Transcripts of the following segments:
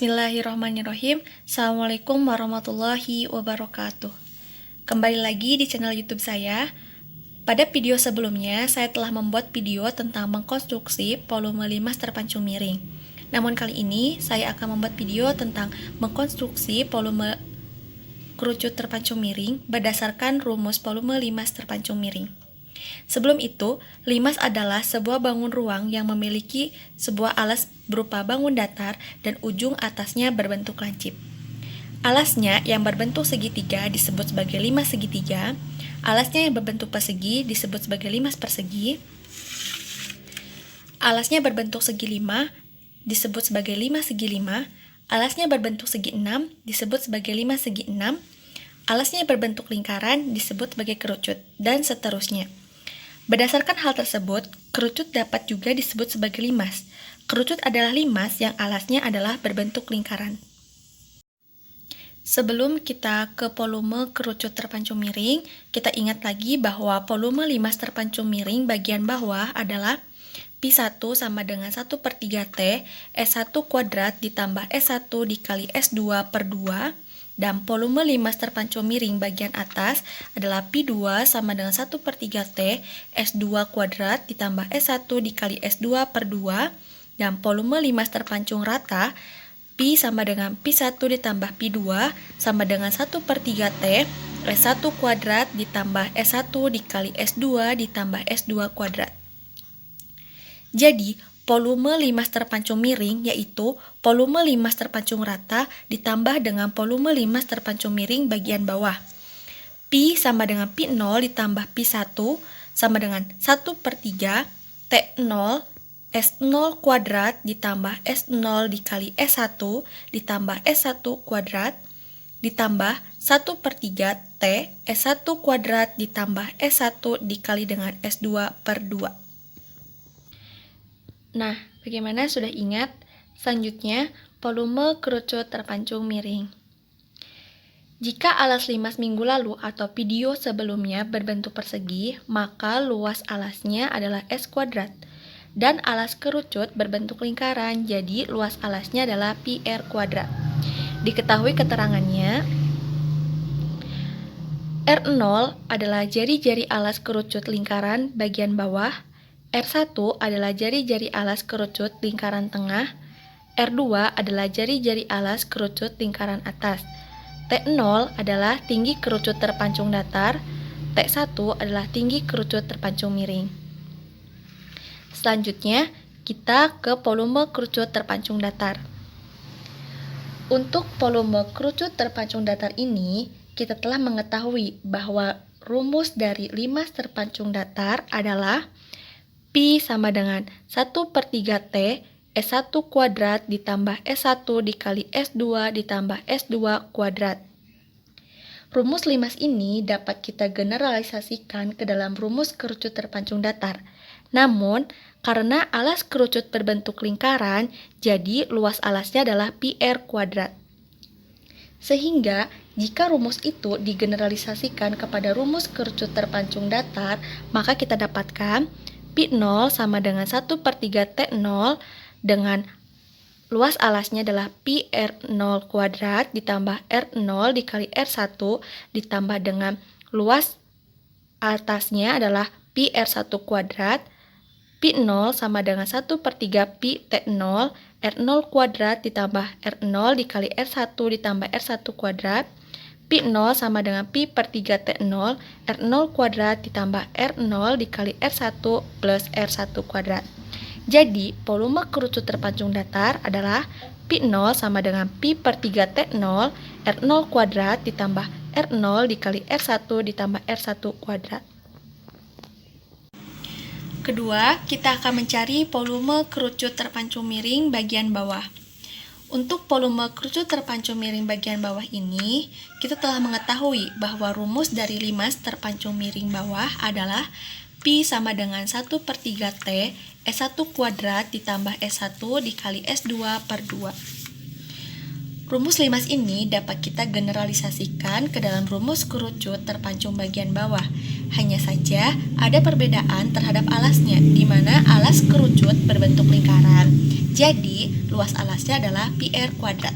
Bismillahirrahmanirrahim. Assalamualaikum warahmatullahi wabarakatuh. Kembali lagi di channel YouTube saya. Pada video sebelumnya, saya telah membuat video tentang mengkonstruksi volume 5 terpancung miring. Namun kali ini, saya akan membuat video tentang mengkonstruksi volume kerucut terpancung miring berdasarkan rumus volume limas terpancung miring. Sebelum itu, limas adalah sebuah bangun ruang yang memiliki sebuah alas berupa bangun datar dan ujung atasnya berbentuk lancip. Alasnya yang berbentuk segitiga disebut sebagai limas segitiga, alasnya yang berbentuk persegi disebut sebagai limas persegi, alasnya berbentuk segi 5 disebut sebagai limas segi 5, alasnya berbentuk segi 6 disebut sebagai limas segi 6, alasnya berbentuk lingkaran disebut sebagai kerucut, dan seterusnya. Berdasarkan hal tersebut, kerucut dapat juga disebut sebagai limas. Kerucut adalah limas yang alasnya adalah berbentuk lingkaran. Sebelum kita ke volume kerucut terpancung miring, kita ingat lagi bahwa volume limas terpancung miring bagian bawah adalah Pi1 sama dengan 1/3T S1 kuadrat ditambah S1 dikali S2 per 2, dan volume limas terpancung miring bagian atas adalah Pi2 sama dengan 1/3T S2 kuadrat ditambah S1 dikali S2 per 2, dan volume limas terpancung rata Pi sama dengan Pi1 ditambah Pi2 sama dengan 1/3T S1 kuadrat ditambah S1 dikali S2 ditambah S2 kuadrat. Jadi, volume limas terpancung miring yaitu volume limas terpancung rata ditambah dengan volume limas terpancung miring bagian bawah. Pi sama dengan Pi0 ditambah Pi1 sama dengan 1/3 T0 S0 kuadrat ditambah S0 dikali S1 ditambah S1 kuadrat ditambah 1/3 T S1 kuadrat ditambah S1 dikali dengan S2 per 2. Nah, bagaimana sudah ingat? Selanjutnya, volume kerucut terpancung miring. Jika alas limas minggu lalu atau video sebelumnya berbentuk persegi, maka luas alasnya adalah S kuadrat. Dan alas kerucut berbentuk lingkaran, jadi luas alasnya adalah Pi R kuadrat. Diketahui keterangannya, R0 adalah jari-jari alas kerucut lingkaran bagian bawah, R1 adalah jari-jari alas kerucut lingkaran tengah, R2 adalah jari-jari alas kerucut lingkaran atas, T0 adalah tinggi kerucut terpancung datar, T1 adalah tinggi kerucut terpancung miring. Selanjutnya, kita ke volume kerucut terpancung datar. Untuk volume kerucut terpancung datar ini, kita telah mengetahui bahwa rumus dari limas terpancung datar adalah Pi sama dengan 1/3T S1 kuadrat ditambah S1 dikali S2 ditambah S2 kuadrat. Rumus limas ini dapat kita generalisasikan ke dalam rumus kerucut terpancung datar. Namun, karena alas kerucut berbentuk lingkaran, jadi luas alasnya adalah Pi R kuadrat. Sehingga, jika rumus itu digeneralisasikan kepada rumus kerucut terpancung datar, maka kita dapatkan Pi0 sama dengan 1/3 T0 dengan luas alasnya adalah Pi R0 kuadrat ditambah R0 dikali R1 ditambah dengan luas atasnya adalah Pi R1 kuadrat. Pi0 sama dengan 1/3 Pi T0 R0 kuadrat ditambah R0 dikali R1 ditambah R1 kuadrat. Pi0 sama dengan Pi/3 T0 R0 kuadrat ditambah R0 dikali R1 plus R1 kuadrat. Jadi, volume kerucut terpancung datar adalah Pi0 sama dengan Pi/3 T0 R0 kuadrat ditambah R0 dikali R1 ditambah R1 kuadrat. Kedua, kita akan mencari volume kerucut terpancung miring bagian bawah. Untuk volume kerucut terpancung miring bagian bawah ini, kita telah mengetahui bahwa rumus dari limas terpancung miring bawah adalah Pi sama dengan 1/3T S1 kuadrat ditambah S1 dikali S2 per 2. Rumus limas ini dapat kita generalisasikan ke dalam rumus kerucut terpancung bagian bawah. Hanya saja ada perbedaan terhadap alasnya, di mana alas kerucut berbentuk lingkaran. Jadi, luas alasnya adalah pi R kuadrat.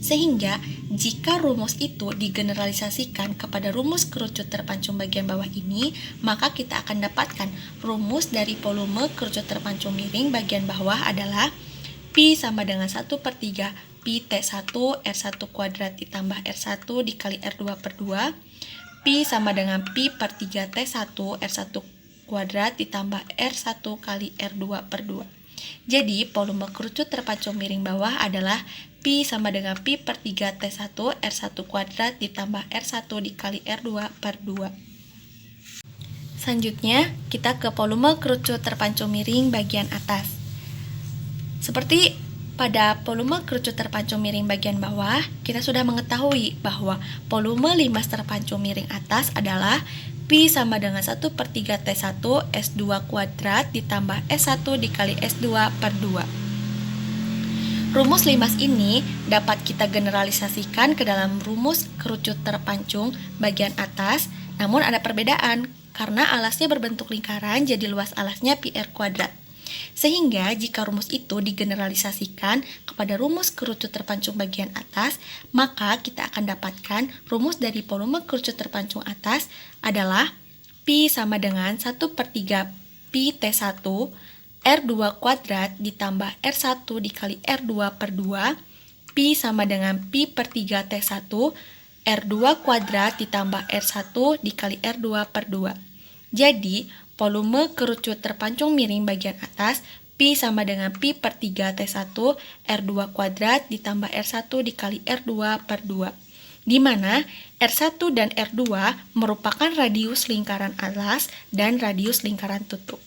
Sehingga, jika rumus itu digeneralisasikan kepada rumus kerucut terpancung bagian bawah ini, maka kita akan dapatkan rumus dari volume kerucut terpancung miring bagian bawah adalah pi sama dengan 1/3 pi T1 R1 kuadrat ditambah R1 dikali R2 per 2, pi sama dengan pi per 3 T1 R1 kuadrat ditambah R1 kali R2 per 2. Jadi, volume kerucut terpancung miring bawah adalah pi sama dengan pi per 3 T1 R1 kuadrat ditambah R1 dikali R2 per 2. Selanjutnya, kita ke volume kerucut terpancung miring bagian atas. Seperti pada volume kerucut terpancung miring bagian bawah, kita sudah mengetahui bahwa volume limas terpancung miring atas adalah pi sama dengan 1/3 T1 S2 kuadrat ditambah S1 dikali S2 per 2. Rumus limas ini dapat kita generalisasikan ke dalam rumus kerucut terpancung bagian atas, namun ada perbedaan karena alasnya berbentuk lingkaran, jadi luas alasnya pi R kuadrat. Sehingga jika rumus itu digeneralisasikan kepada rumus kerucut terpancung bagian atas, maka kita akan dapatkan rumus dari volume kerucut terpancung atas adalah pi sama dengan 1/3 pi T1 R2 kuadrat ditambah R1 dikali R2 per 2, pi sama dengan pi per 3 T1 R2 kuadrat ditambah R1 dikali R2 per 2. Jadi, volume kerucut terpancung miring bagian atas pi sama dengan pi per 3 T1 R2 kuadrat ditambah R1 dikali R2 per 2, di mana R1 dan R2 merupakan radius lingkaran alas dan radius lingkaran tutup.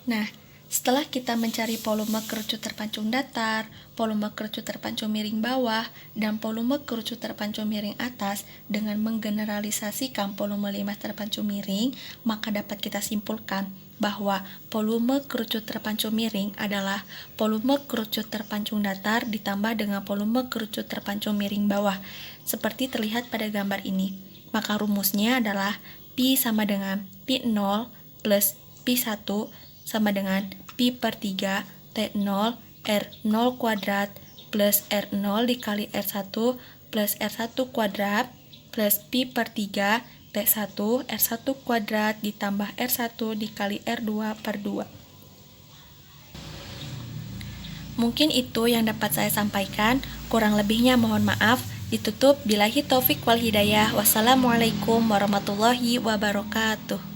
Nah, setelah kita mencari volume kerucut terpancung datar, volume kerucut terpancung miring bawah, dan volume kerucut terpancung miring atas dengan menggeneralisasikan volume limas terpancung miring, maka dapat kita simpulkan bahwa volume kerucut terpancung miring adalah volume kerucut terpancung datar ditambah dengan volume kerucut terpancung miring bawah, seperti terlihat pada gambar ini. Maka rumusnya adalah pi sama dengan pi 0 plus pi 1 sama dengan pi per 3 T0 R0 kuadrat plus R0 dikali R1 plus R1 kuadrat plus pi per 3 T1 R1 kuadrat ditambah R1 dikali R2 per 2. Mungkin itu yang dapat saya sampaikan, kurang lebihnya mohon maaf. Ditutup billahi taufik wal hidayah. Wassalamualaikum warahmatullahi wabarakatuh.